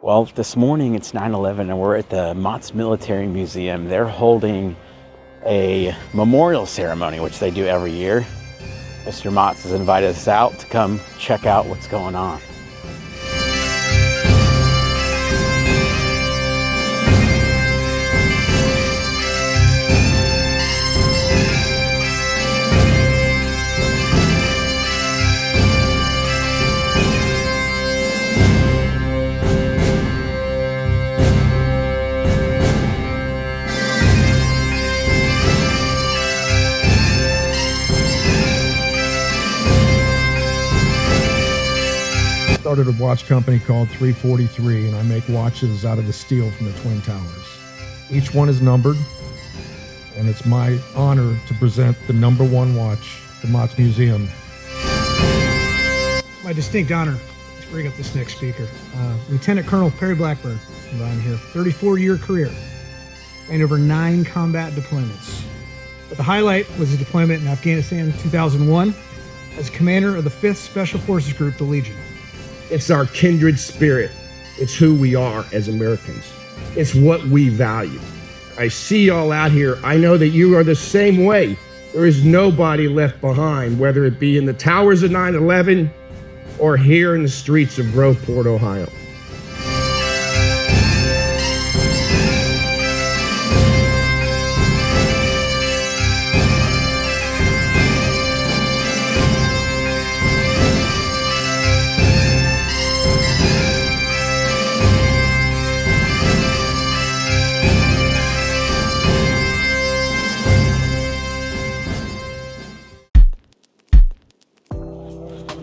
Well, this morning it's 9/11 and we're at the Motts Military Museum. They're holding a memorial ceremony, which they do every year. Mr. Motts has invited us out to come check out what's going on. Started a watch company called 343, and I make watches out of the steel from the Twin Towers. Each one is numbered, and it's my honor to present the #1 watch to Motts Museum. My distinct honor to bring up this next speaker, Lieutenant Colonel Perry Blackburn from down here, 34-year career, and over 9 combat deployments. But the highlight was his deployment in Afghanistan in 2001 as commander of the 5th Special Forces Group, the Legion. It's our kindred spirit. It's who we are as Americans. It's what we value. I see y'all out here. I know that you are the same way. There is nobody left behind, whether it be in the towers of 9/11 or here in the streets of Groveport, Ohio.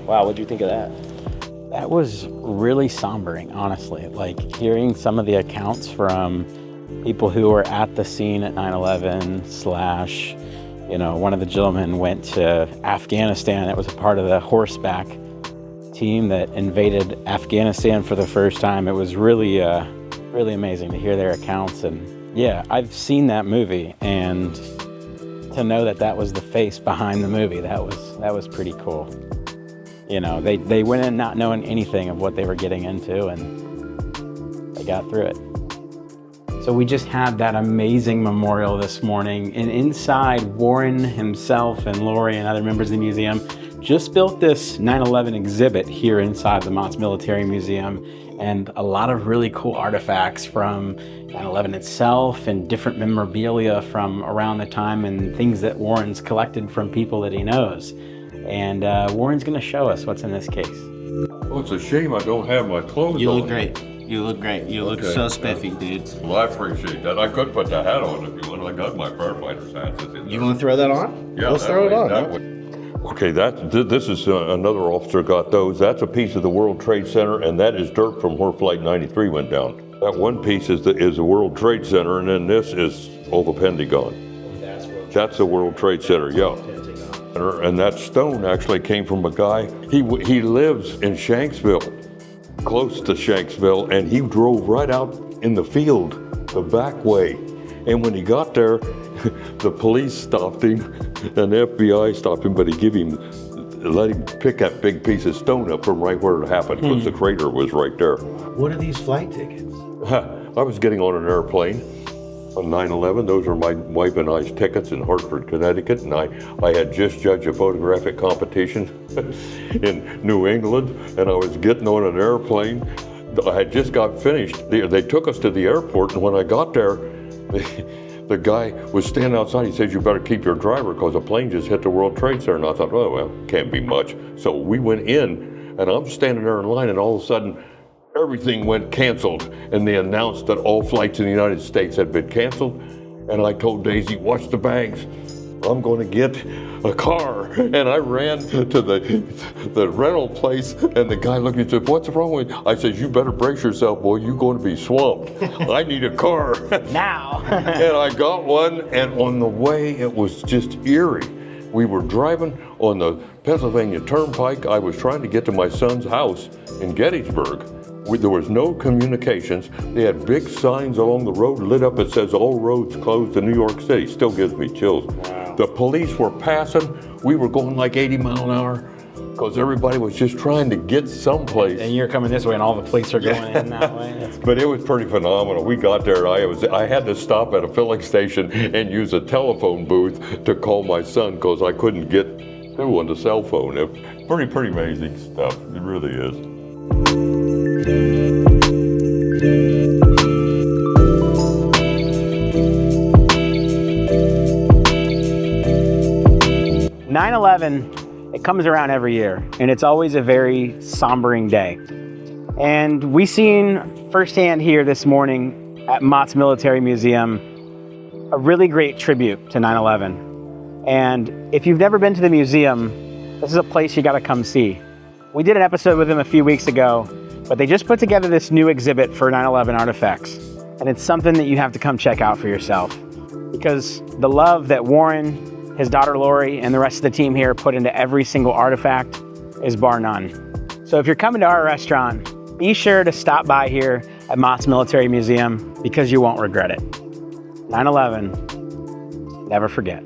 Wow, what'd you think of that? That was really sombering, honestly. Like hearing some of the accounts from people who were at the scene at 9/11 / one of the gentlemen went to Afghanistan. It was a part of the horseback team that invaded Afghanistan for the first time. It was really, really amazing to hear their accounts. And yeah, I've seen that movie, and to know that that was the face behind the movie, that was pretty cool. They went in not knowing anything of what they were getting into, and they got through it. So we just had that amazing memorial this morning, and inside, Warren himself and Lori and other members of the museum just built this 9/11 exhibit here inside the Motts Military Museum, and a lot of really cool artifacts from 9/11 itself and different memorabilia from around the time and things that Warren's collected from people that he knows. And Warren's going to show us what's in this case. Oh, it's a shame I don't have my clothes on. You look great. You look great. You look so spiffy, dude. Well, I appreciate that. I could put the hat on if you want. I got my firefighter's hat. You want to throw that on? Yeah, let's throw it on. Okay, this is another officer got those. That's a piece of the World Trade Center, and that is dirt from where Flight 93 went down. That one piece is the World Trade Center, and then this is all the Pentagon. That's the World Trade Center, yeah. And that stone actually came from a guy. He lives in Shanksville, close to Shanksville, and he drove right out in the field, the back way. And when he got there, the police stopped him, and the FBI stopped him, but let him pick that big piece of stone up from right where it happened, because the crater was right there. What are these flight tickets? I was getting on an airplane on 9/11. Those are my wife and I's tickets in Hartford, Connecticut, and I had just judged a photographic competition in New England, and I was getting on an airplane. I had just got finished. They took us to the airport, and when I got there, the guy was standing outside. He says, "You better keep your driver because a plane just hit the World Trade Center." And I thought, oh, well, can't be much. So we went in, and I'm standing there in line, and all of a sudden, everything went canceled, and they announced that all flights in the United States had been canceled. And I told Daisy, watch the bags. I'm going to get a car. And I ran to the rental place, and the guy looked at me and said, "What's wrong with you?" I said, "You better brace yourself, boy. You're going to be swamped. I need a car." Now. And I got one, and on the way, it was just eerie. We were driving on the Pennsylvania Turnpike. I was trying to get to my son's house in Gettysburg. There was no communications. They had big signs along the road lit up that says all roads closed in New York City. Still gives me chills. Wow. The police were passing. We were going like 80 mile an hour. because everybody was just trying to get someplace. And you're coming this way and all the police are going in that way. But it was pretty phenomenal. We got there, I had to stop at a filling station and use a telephone booth to call my son because I couldn't get through on the cell phone. It's pretty amazing stuff. It really is. 9/11, it comes around every year, and it's always a very sombering day. And we seen firsthand here this morning at Motts Military Museum a really great tribute to 9/11. And if you've never been to the museum, this is a place you gotta come see. We did an episode with them a few weeks ago, but they just put together this new exhibit for 9/11 artifacts. And it's something that you have to come check out for yourself. Because the love that Warren, his daughter Lori, and the rest of the team here put into every single artifact is bar none. So if you're coming to our restaurant, be sure to stop by here at Motts Military Museum because you won't regret it. 9/11, never forget.